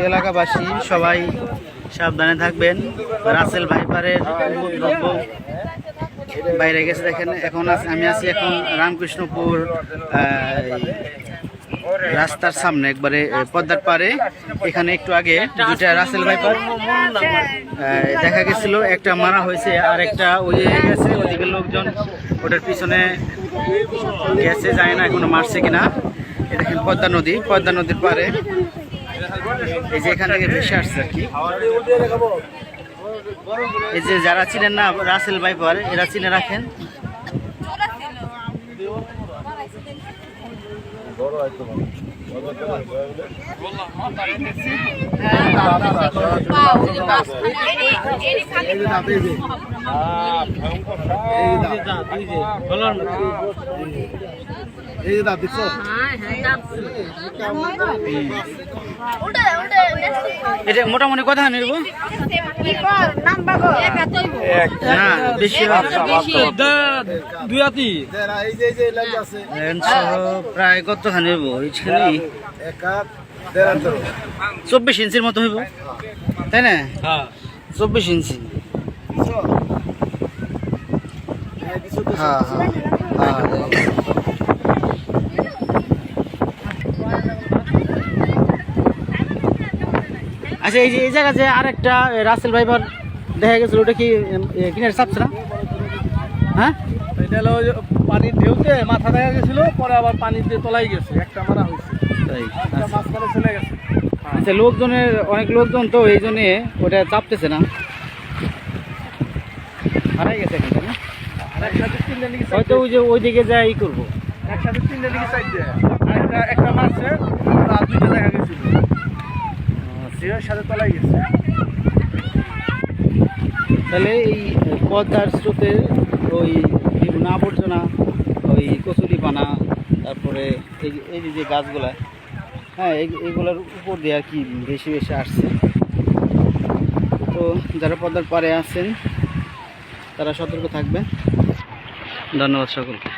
এলাকাবাসী সবাই সাবধানে থাকবেন। রাসেল ভাইপারের উপদ্রব্য বাইরে গেছে দেখেন। এখন আমি আছি এখন রামকৃষ্ণপুর রাস্তার সামনে, একবারে পদ্মার পারে। এখানে একটু আগে দুইটা রাসেল ভাইপার দেখা গেছিল, একটা মারা হয়েছে আর একটা ওই গেছে। ওদিকে লোকজন ওটার পিছনে গেছে, যায় না এখনো মারছে কিনা। দেখেন পদ্মা নদী, পদ্মা নদীর পারে এই যে এখান থেকে ভেসে আসছে আর কি। এই যে যারা চিনেন না রাসেল ভাইপার, এরা চিনে রাখেন। এটা মোটামুটি কথা নেব না, বেশি প্রায় কতখানি হইব? 24 ইঞ্চির মতো হইব, তাই না? 24 ইঞ্চি। হ্যাঁ হ্যাঁ হ্যাঁ। আচ্ছা, এই যে এই জায়গা যে আরেকটা রাসেল ভাইপার দেখা গেছিল, ওটা কি কিনারে চাপছে না? হ্যাঁ, এটা হলো পানির ঢেউতে মাথা দেখা গেছিল, পরে আবার পানির দিয়ে তলাই গেছে, একটা মারা হয়েছে, মাঝখানে চলে গেছে। আচ্ছা, লোকজনের অনেক লোকজন তো এই জন্যে ওটা চাপতেছে না, হারাই গেছে কিন্তু না। হয়তো ওই যে ওইদিকে যা ই করবো, একসাথে 3টা দিকে সাইড দেয়, একটা মারছে আর 2টা দেখা গেছিল, সিঁড়ির সাথে তলাই গেছে। তাহলে এই পদ্মার স্রোতে ওই বিভিন্ন আবর্জনা, ওই কচুরি পানা, তারপরে এই যে গাছগুলা, হ্যাঁ এইগুলোর উপর দিয়ে আর কি বেশি বেশি আসছে। তো যারা পদ্মার পাড়ে আছেন তারা সতর্ক থাকবেন। ধন্যবাদ সকলকে।